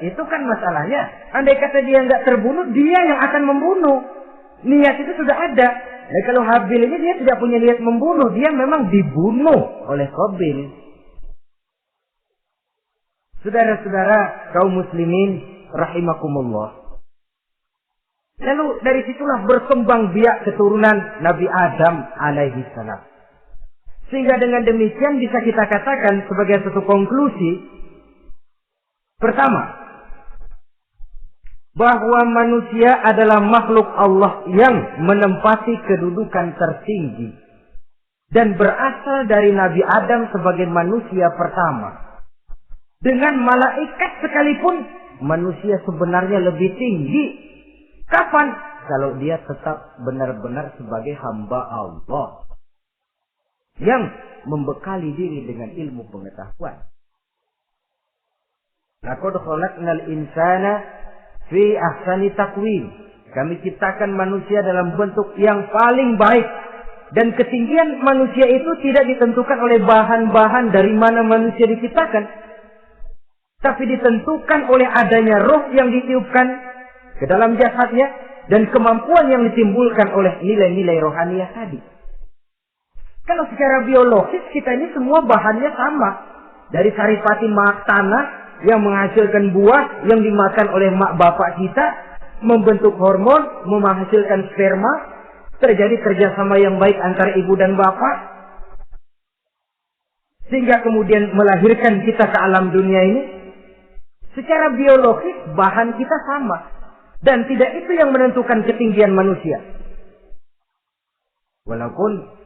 Itu kan masalahnya. Andai kata dia nggak terbunuh, dia yang akan membunuh. Niat itu sudah ada. Nah, kalau Habil ini dia tidak punya niat membunuh, dia memang dibunuh oleh Qabil. Saudara-saudara kaum muslimin rahimakumullah. Lalu dari situlah berkembang biak keturunan Nabi Adam alaihi salam. Sehingga dengan demikian bisa kita katakan sebagai satu konklusi. Pertama, bahwa manusia adalah makhluk Allah yang menempati kedudukan tertinggi. Dan berasal dari Nabi Adam sebagai manusia pertama. Dengan malaikat sekalipun, manusia sebenarnya lebih tinggi. Kapan? Kalau dia tetap benar-benar sebagai hamba Allah. Yang membekali diri dengan ilmu pengetahuan. Laqad khalaqnal insana fi ahsani taqwim. Kami ciptakan manusia dalam bentuk yang paling baik. Dan ketinggian manusia itu tidak ditentukan oleh bahan-bahan dari mana manusia diciptakan. Tapi ditentukan oleh adanya roh yang ditiupkan ke dalam jasadnya. Dan kemampuan yang ditimbulkan oleh nilai-nilai rohaniah tadi. Kalau secara biologis kita ini semua bahannya sama. Dari saripati mak tanah yang menghasilkan buah yang dimakan oleh mak bapak kita. Membentuk hormon, menghasilkan sperma. Terjadi kerjasama yang baik antara ibu dan bapak. Sehingga kemudian melahirkan kita ke alam dunia ini. Secara biologis bahan kita sama. Dan tidak itu yang menentukan ketinggian manusia. Walaupun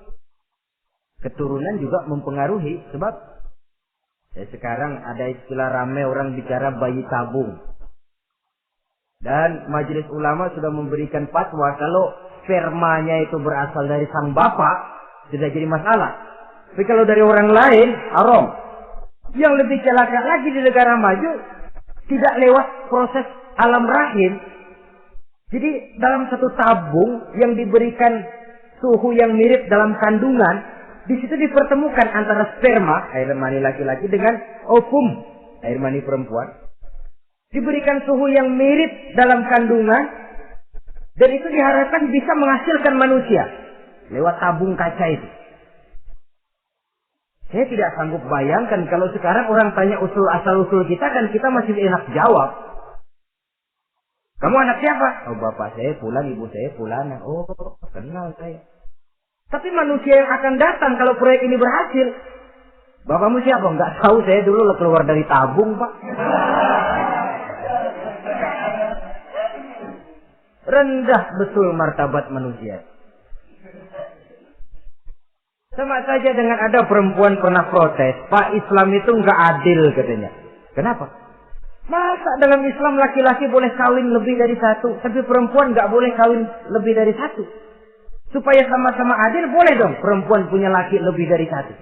keturunan juga mempengaruhi. Sebab sekarang ada istilah ramai orang bicara bayi tabung. Dan majelis ulama sudah memberikan fatwa kalau spermanya itu berasal dari sang bapak, tidak jadi masalah. Tapi kalau dari orang lain, haram. Yang lebih celaka lagi di negara maju, tidak lewat proses alam rahim. Jadi dalam satu tabung yang diberikan suhu yang mirip dalam kandungan, di situ dipertemukan antara sperma, air mani laki-laki, dengan ovum, air mani perempuan. Diberikan suhu yang mirip dalam kandungan, dan itu diharapkan bisa menghasilkan manusia lewat tabung kaca itu. Saya tidak sanggup bayangkan kalau sekarang orang tanya asal-usul kita, kan kita masih enak jawab. Kamu anak siapa? Oh, bapak saya fulan, ibu saya fulana. Oh, kenal saya. Tapi manusia yang akan datang kalau proyek ini berhasil. Bapakmu siapa? Enggak tahu, saya dulu keluar dari tabung, Pak. Rendah betul martabat manusia. Sama saja dengan ada perempuan pernah protes, Pak, Islam itu enggak adil katanya. Kenapa? Masa dalam Islam laki-laki boleh kawin lebih dari satu, tapi perempuan enggak boleh kawin lebih dari satu? Supaya sama-sama adil, boleh dong perempuan punya laki lebih dari satu.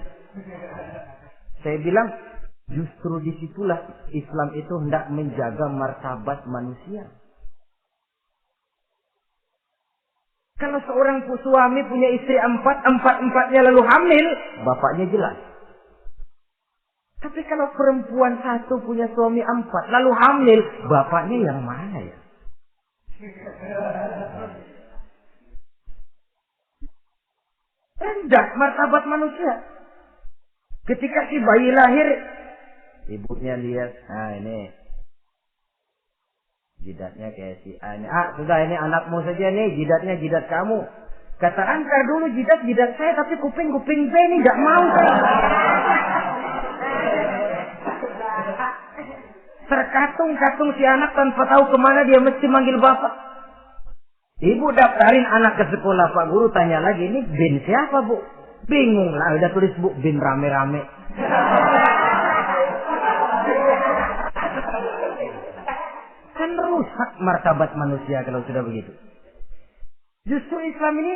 Saya bilang, justru disitulah Islam itu hendak menjaga martabat manusia. Kalau seorang suami punya istri empat-empatnya lalu hamil, bapaknya jelas. Tapi kalau perempuan satu punya suami 4, lalu hamil, bapaknya yang mana ya? Rendah martabat manusia. Ketika si bayi lahir, ibunya lihat, nah ini jidatnya kayak si A. Sudah ini anakmu saja nih, jidatnya jidat kamu. Kata antar dulu jidat saya, tapi kuping B ini gak mau. Terkatung-katung si anak tanpa tahu kemana dia mesti manggil bapak. Ibu daftarin anak ke sekolah, Pak Guru tanya lagi, ini bin siapa, Bu? Bingung lah, udah tulis Bu, bin rame-rame. Kan rusak martabat manusia kalau sudah begitu. Justru Islam ini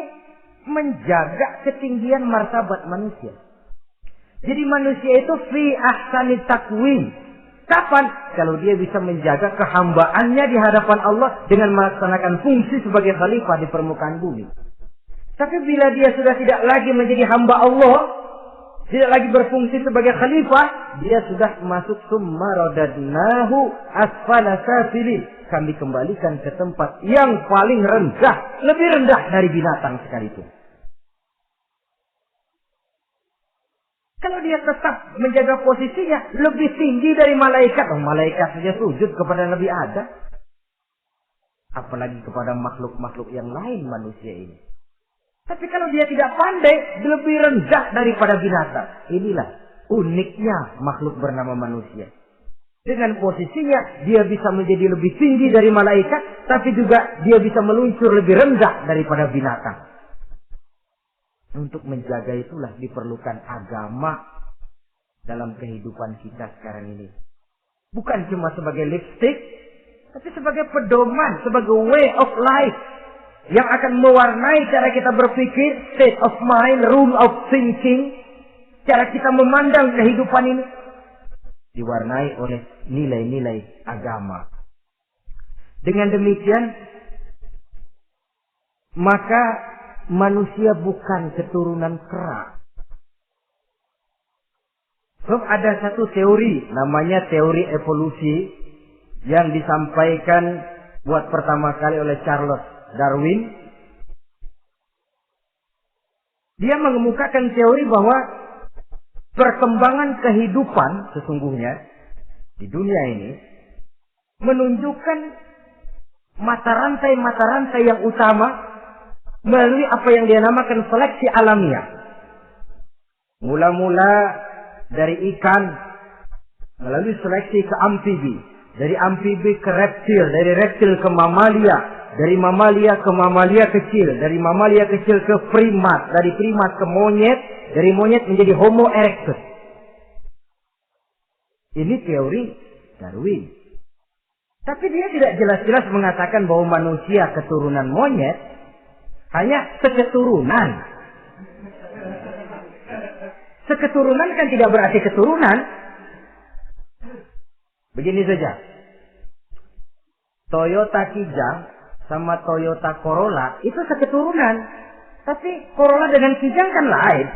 menjaga ketinggian martabat manusia. Jadi manusia itu fi ahsani taqwim, Kapan? Kalau dia bisa menjaga kehambaannya di hadapan Allah dengan melaksanakan fungsi sebagai khalifah di permukaan bumi. Tapi bila dia sudah tidak lagi menjadi hamba Allah, tidak lagi berfungsi sebagai khalifah, dia sudah masuk summa radadnahu asfala safilin. Kami kembalikan ke tempat yang paling rendah, lebih rendah dari binatang sekalipun. Kalau dia tetap menjaga posisinya lebih tinggi dari malaikat, malaikat saja sujud kepada Nabi Adam. Apalagi kepada makhluk-makhluk yang lain manusia ini. Tapi kalau dia tidak pandai, lebih rendah daripada binatang. Inilah uniknya makhluk bernama manusia. Dengan posisinya, dia bisa menjadi lebih tinggi dari malaikat, tapi juga dia bisa meluncur lebih rendah daripada binatang. Untuk menjaga itulah diperlukan agama dalam kehidupan kita sekarang ini. Bukan cuma sebagai lipstick, tapi sebagai pedoman, sebagai way of life. Yang akan mewarnai cara kita berpikir, state of mind, rule of thinking. Cara kita memandang kehidupan ini. Diwarnai oleh nilai-nilai agama. Dengan demikian, maka manusia bukan keturunan kera. Sebab ada satu teori, namanya teori evolusi, yang disampaikan buat pertama kali oleh Charles Darwin. Dia mengemukakan teori bahwa perkembangan kehidupan sesungguhnya di dunia ini menunjukkan mata rantai yang utama melalui apa yang dia namakan seleksi alamiah. Mula-mula dari ikan, melalui seleksi ke amfibi. Dari amfibi ke reptil, dari reptil ke mamalia. Dari mamalia ke mamalia kecil. Dari mamalia kecil ke primat. Dari primat ke monyet. Dari monyet menjadi Homo erectus. Ini teori Darwin. Tapi dia tidak jelas-jelas mengatakan bahwa manusia keturunan monyet. Hanya seketurunan. Seketurunan kan tidak berarti keturunan. Begini saja. Toyota Kijang sama Toyota Corolla itu seketurunan. Tapi Corolla dengan Kijang kan lain.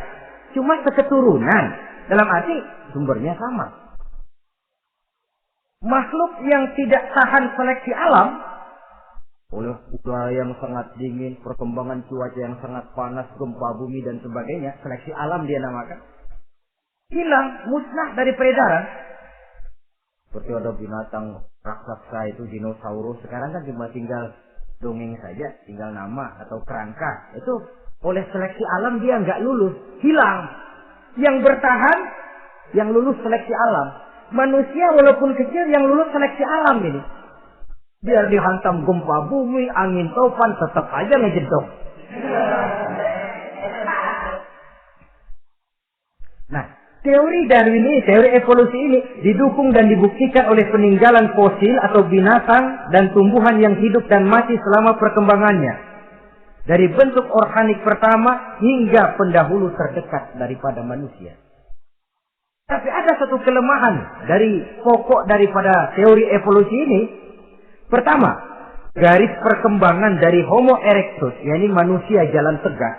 Cuma seketurunan. Dalam arti sumbernya sama. Makhluk yang tidak tahan seleksi alam oleh udara yang sangat dingin, perkembangan cuaca yang sangat panas, gempa bumi dan sebagainya, seleksi alam dia namakan, hilang, musnah dari peredaran. Seperti ada binatang raksasa itu dinosaurus, sekarang kan cuma tinggal dongeng saja, tinggal nama atau kerangka. Itu oleh seleksi alam dia nggak lulus, hilang. Yang bertahan, yang lulus seleksi alam. Manusia walaupun kecil yang lulus seleksi alam ini. Biar dihantam gempa bumi, angin topan, tetap aja ngejedok. Nah, teori Darwin ini, teori evolusi ini didukung dan dibuktikan oleh peninggalan fosil atau binatang dan tumbuhan yang hidup dan mati selama perkembangannya. Dari bentuk organik pertama hingga pendahulu terdekat daripada manusia. Tapi ada satu kelemahan dari pokok daripada teori evolusi ini. Pertama, garis perkembangan dari Homo erectus, yakni manusia jalan tegak,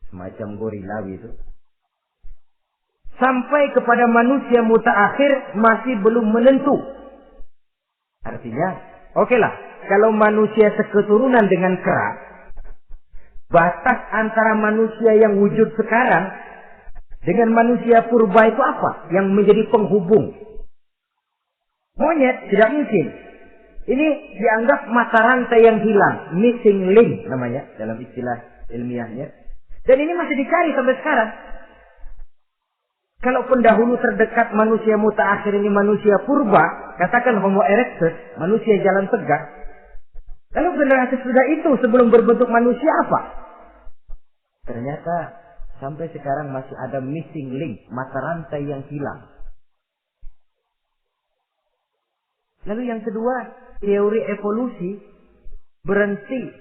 semacam gorila gitu, sampai kepada manusia mutaakhir masih belum menentu. Artinya, okelah, kalau manusia seketurunan dengan kera, batas antara manusia yang wujud sekarang dengan manusia purba itu apa? Yang menjadi penghubung. Monyet tidak mungkin. Ini dianggap mata rantai yang hilang. Missing link namanya dalam istilah ilmiahnya. Dan ini masih dicari sampai sekarang. Kalau pendahulu terdekat manusia mutaakhir ini manusia purba, katakan Homo erectus, manusia jalan tegak. Lalu generasi sudah itu sebelum berbentuk manusia apa? Ternyata sampai sekarang masih ada missing link, mata rantai yang hilang. Lalu yang kedua, teori evolusi berhenti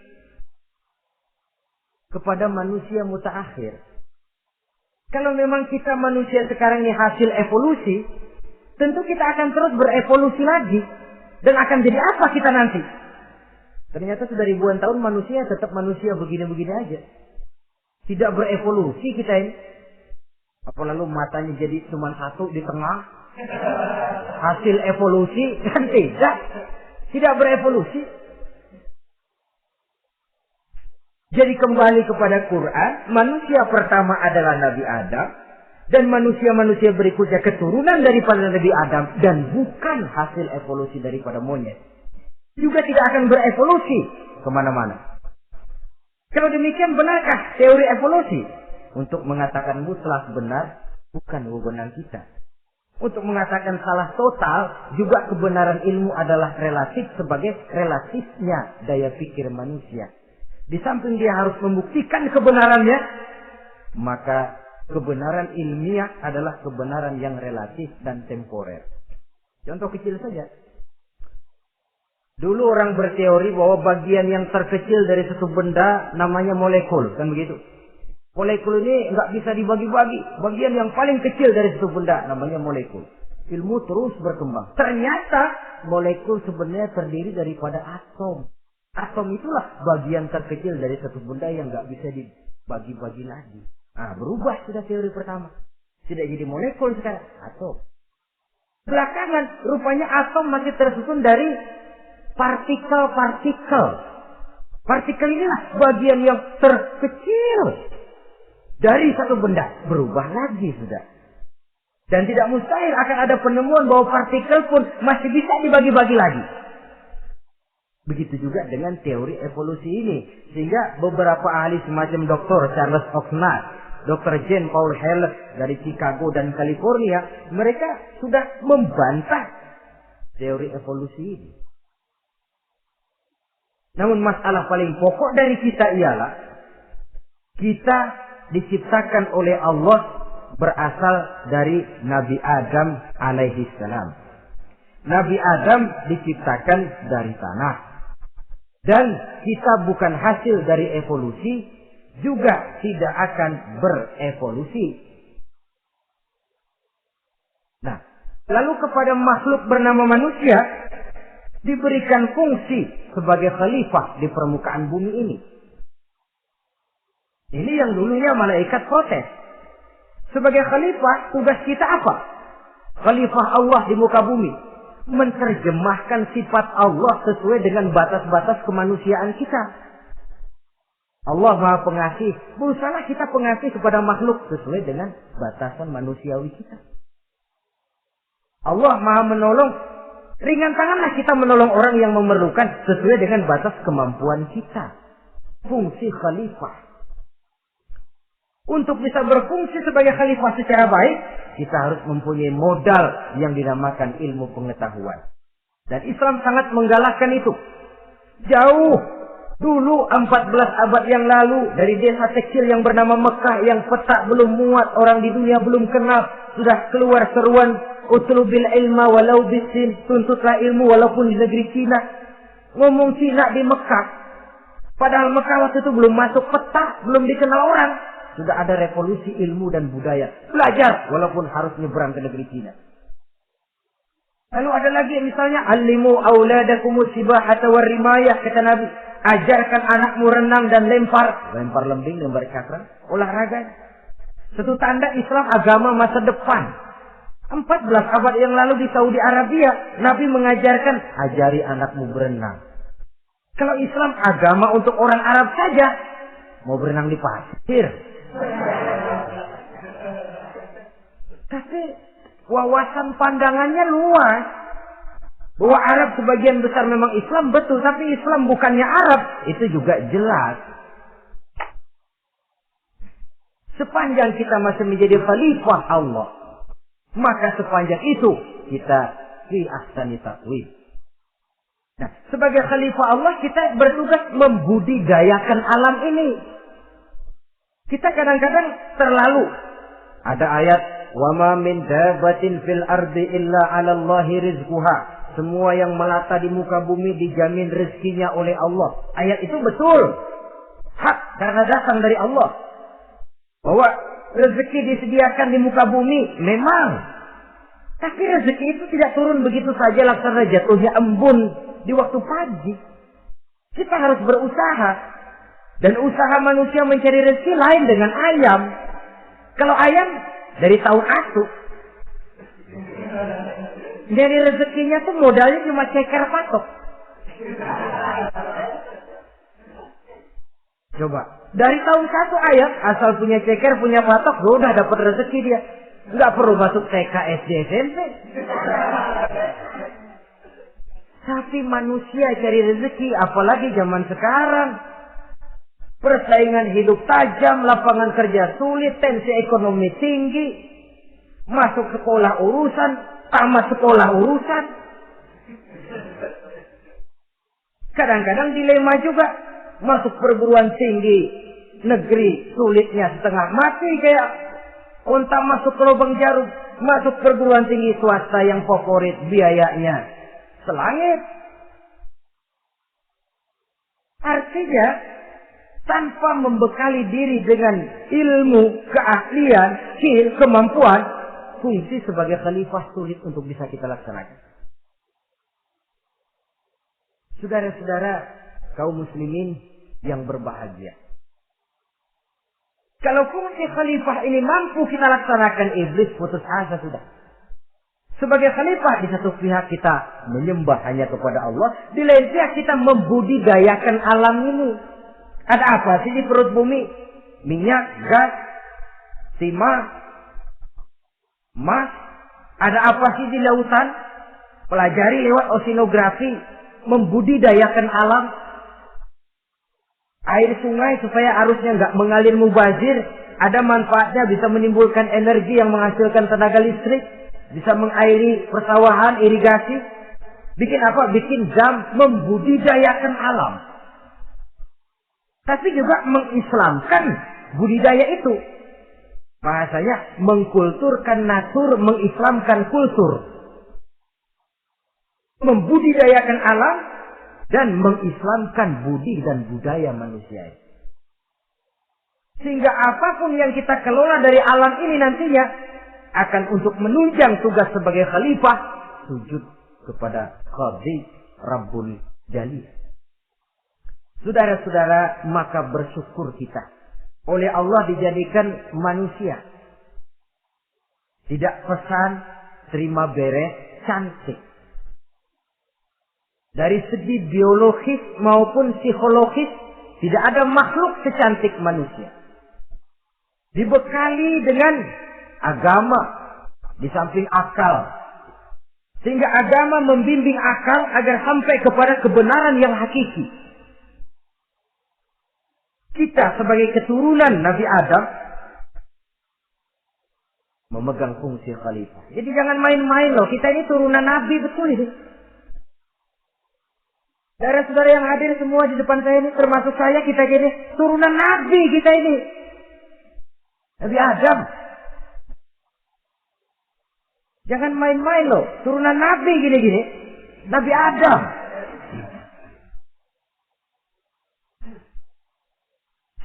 kepada manusia mutaakhir. Kalau memang kita manusia sekarang ini hasil evolusi, tentu kita akan terus berevolusi lagi. Dan akan jadi apa kita nanti? Ternyata sudah ribuan tahun manusia tetap manusia begini-begini aja. Tidak berevolusi kita ini. Apa lalu matanya jadi cuma satu di tengah? Hasil evolusi? Kan tidak. Tidak berevolusi. Jadi kembali kepada Quran, manusia pertama adalah Nabi Adam. Dan manusia-manusia berikutnya keturunan daripada Nabi Adam. Dan bukan hasil evolusi daripada monyet. Juga tidak akan berevolusi kemana-mana. Kalau demikian benarkah teori evolusi? Untuk mengatakan mutlak benar, bukan wewenang kita. Untuk mengatakan salah total, juga kebenaran ilmu adalah relatif sebagai relatifnya daya pikir manusia. Di samping dia harus membuktikan kebenarannya, maka kebenaran ilmiah adalah kebenaran yang relatif dan temporer. Contoh kecil saja. Dulu orang berteori bahwa bagian yang terkecil dari satu benda namanya molekul, kan begitu? Molekul ini nggak bisa dibagi-bagi. Bagian yang paling kecil dari satu benda namanya molekul. Ilmu terus berkembang. Ternyata molekul sebenarnya terdiri daripada atom. Atom itulah bagian terkecil dari satu benda yang nggak bisa dibagi-bagi lagi. Nah, berubah sudah teori pertama. Tidak jadi molekul sekarang, atom. Belakangan rupanya atom masih tersusun dari partikel-partikel. Partikel inilah bagian yang terkecil dari satu benda. Berubah lagi sudah. Dan tidak mustahil akan ada penemuan bahwa partikel pun masih bisa dibagi-bagi lagi. Begitu juga dengan teori evolusi ini. Sehingga beberapa ahli semacam Dr. Charles Oxnard, Dr. Jane Paul Helleth dari Chicago dan California, mereka sudah membantah teori evolusi ini. Namun masalah paling pokok dari kita ialah kita diciptakan oleh Allah berasal dari Nabi Adam alaihi salam. Nabi Adam diciptakan dari tanah. Dan kita bukan hasil dari evolusi, juga tidak akan berevolusi. Nah, lalu kepada makhluk bernama manusia diberikan fungsi sebagai khalifah di permukaan bumi ini. Ini yang dulunya malaikat protes. Sebagai khalifah, tugas kita apa? Khalifah Allah di muka bumi. Menerjemahkan sifat Allah sesuai dengan batas-batas kemanusiaan kita. Allah Maha Pengasih. Berusaha kita pengasih kepada makhluk sesuai dengan batasan manusiawi kita. Allah Maha Menolong. Ringan tanganlah kita menolong orang yang memerlukan sesuai dengan batas kemampuan kita. Fungsi khalifah. Untuk bisa berfungsi sebagai khalifah secara baik, kita harus mempunyai modal yang dinamakan ilmu pengetahuan. Dan Islam sangat menggalakkan itu. Jauh dulu 14 abad yang lalu, dari desa kecil yang bernama Mekah yang peta belum muat, orang di dunia belum kenal, sudah keluar seruan utlubil ilma walau bisin, tuntutlah ilmu walaupun di negeri Cina. Ngomong Cina di Mekah, padahal Mekah waktu itu belum masuk peta, belum dikenal orang. Sudah ada revolusi ilmu dan budaya. Belajar walaupun harus nyebrang ke negeri Cina. Lalu ada lagi misalnya alimu auladakumus sibahata warrimayah, kata Nabi. Ajarkan anakmu renang dan lempar lembing, lempar cakram, olahraga. Satu tanda Islam agama masa depan. 14 abad yang lalu di Saudi Arabia, Nabi mengajarkan ajari anakmu berenang. Kalau Islam agama untuk orang Arab saja, mau berenang di pasir. Tapi wawasan pandangannya luas. Bahwa Arab sebagian besar memang Islam, betul. Tapi Islam bukannya Arab, itu juga jelas. Sepanjang kita masih menjadi khalifah Allah, maka sepanjang itu kita fi ahsani taqwim. Nah, sebagai khalifah Allah kita bertugas membudidayakan alam ini. Kita kadang-kadang terlalu ada ayat wa ma min dabbatin fil ardi illa 'ala Allahi rizquha. Semua yang melata di muka bumi dijamin rezekinya oleh Allah. Ayat itu betul. Hak karena datang dari Allah. Bahwa rezeki disediakan di muka bumi memang. Tapi rezeki itu tidak turun begitu saja laksana jatuhnya embun di waktu pagi. Kita harus berusaha. Dan usaha manusia mencari rezeki lain dengan ayam. Kalau ayam dari tahun asuh. Dari rezekinya tuh modalnya cuma ceker patok. Coba. Dari tahun 1 ayam asal punya ceker, punya patok, udah dapat rezeki dia. Nggak perlu masuk TK, SD, SMP. Tapi manusia cari rezeki, apalagi zaman sekarang. Persaingan hidup tajam, lapangan kerja sulit, tensi ekonomi tinggi. Masuk sekolah urusan, tamat sekolah urusan. Kadang-kadang dilema juga. Masuk perguruan tinggi negeri sulitnya setengah mati kayak unta masuk ke lubang jarum. Masuk perguruan tinggi swasta yang favorit biayanya selangit. Artinya tanpa membekali diri dengan ilmu, keahlian, skill, kemampuan, fungsi sebagai khalifah sulit untuk bisa kita laksanakan. Saudara-saudara kaum muslimin yang berbahagia. Kalau fungsi khalifah ini mampu kita laksanakan, iblis putus asa sudah. Sebagai khalifah di satu pihak kita menyembah hanya kepada Allah, di lain pihak kita membudidayakan alam ini. Ada apa sih di perut bumi? Minyak, gas, timah, emas. Ada apa sih di lautan? Pelajari lewat oceanografi, membudidayakan alam. Air sungai supaya arusnya nggak mengalir mubazir, ada manfaatnya, bisa menimbulkan energi yang menghasilkan tenaga listrik, bisa mengairi persawahan, irigasi. Bikin apa? Bikin dam, membudidayakan alam. Tapi juga mengislamkan budidaya itu. Bahasanya mengkulturkan natur, mengislamkan kultur. Membudidayakan alam dan mengislamkan budi dan budaya manusia. Sehingga apapun yang kita kelola dari alam ini nantinya akan untuk menunjang tugas sebagai khalifah, sujud kepada Qadhi Rabbul Jalil. Saudara-saudara, maka bersyukur kita oleh Allah dijadikan manusia. Tidak pesan, terima beres, cantik. Dari segi biologis maupun psikologis, tidak ada makhluk secantik manusia. Dibekali dengan agama, di samping akal. Sehingga agama membimbing akal agar sampai kepada kebenaran yang hakiki. Kita sebagai keturunan Nabi Adam memegang fungsi khalifah. Jadi jangan main-main loh, kita ini turunan Nabi betul ini. Saudara-saudara yang hadir semua di depan saya ini, termasuk saya, kita gini, turunan Nabi kita ini. Nabi Adam. Jangan main-main loh, turunan Nabi gini-gini. Nabi Adam.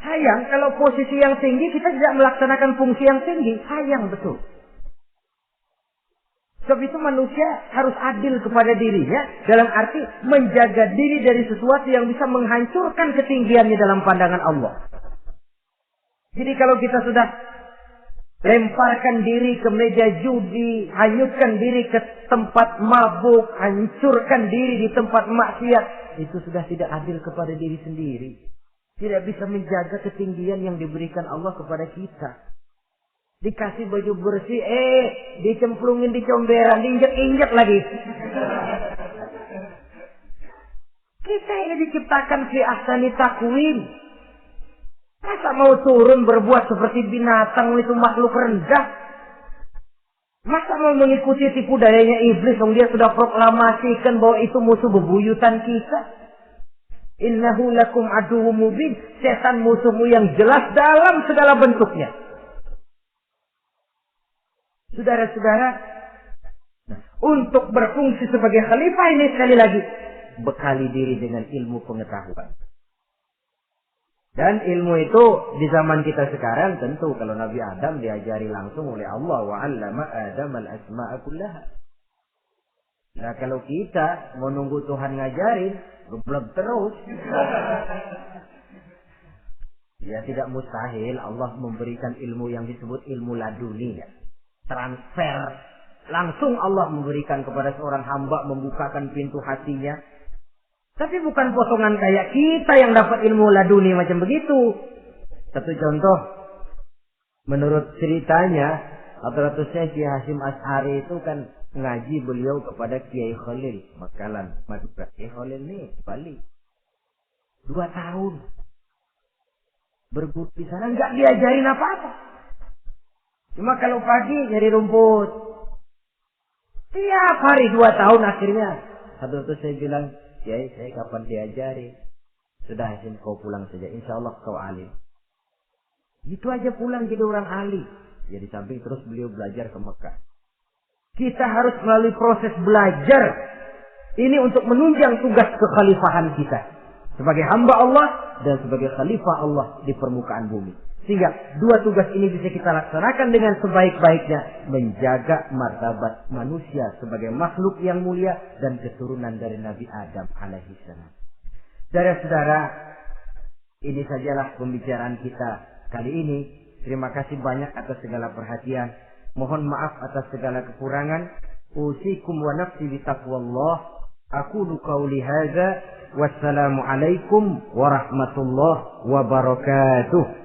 Sayang kalau posisi yang tinggi kita tidak melaksanakan fungsi yang tinggi. Sayang betul. Sebab itu manusia harus adil kepada dirinya dalam arti menjaga diri dari sesuatu yang bisa menghancurkan ketinggiannya dalam pandangan Allah. Jadi kalau kita sudah lemparkan diri ke meja judi, hanyutkan diri ke tempat mabuk, hancurkan diri di tempat maksiat, itu sudah tidak adil kepada diri sendiri. Tidak bisa menjaga ketinggian yang diberikan Allah kepada kita. Dikasih baju bersih, dicemplungin di comberan, diinjek-injek lagi. Kita ini diciptakan fi ahsani taqwim. Masa mau turun berbuat seperti binatang itu makhluk rendah? Masa mau mengikuti tipu dayanya iblis, yang dia sudah proklamasikan bahwa itu musuh bebuyutan kita? Innahu lakum aduwwum mubin. Setan musuhmu yang jelas dalam segala bentuknya. Saudara-saudara, untuk berfungsi sebagai khalifah ini sekali lagi bekali diri dengan ilmu pengetahuan. Dan ilmu itu di zaman kita sekarang tentu kalau Nabi Adam diajari langsung oleh Allah wa 'allama Adam al-asma'a kullaha. Nah kalau kita mau nunggu Tuhan ngajarin, geblek terus. Ya tidak mustahil Allah memberikan ilmu yang disebut ilmu laduni ya. Transfer. Langsung Allah memberikan kepada seorang hamba, membukakan pintu hatinya. Tapi bukan potongan kayak kita yang dapat ilmu laduni macam begitu. Satu contoh, menurut ceritanya, Hadratusnya Syekh Hasyim Asy'ari itu kan ngaji beliau kepada Kiai Khalil Makalan Madura. Kiai Khalil ini Bali 2 tahun berguru di sana, nggak diajarin apa-apa. Cuma kalau pagi nyari rumput. Tiap hari 2 tahun akhirnya Hadratus saya bilang, Kiai, saya kapan diajari? Sudah Hasyim, kau pulang saja. Insya Allah kau alim. Itu aja pulang jadi orang alim. Jadi samping terus beliau belajar ke Mekah. Kita harus melalui proses belajar. Ini untuk menunjang tugas kekhalifahan kita. Sebagai hamba Allah dan sebagai khalifah Allah di permukaan bumi. Sehingga 2 tugas ini bisa kita laksanakan dengan sebaik-baiknya. Menjaga martabat manusia sebagai makhluk yang mulia dan keturunan dari Nabi Adam alaihissalam. Saudara-saudara, ini sajalah pembicaraan kita kali ini. Terima kasih banyak atas segala perhatian. Mohon maaf atas segala kekurangan. Usikum wa nafsi bitaqwallah. Aqulu qawli hadza. Wassalamualaikum warahmatullahi wabarakatuh.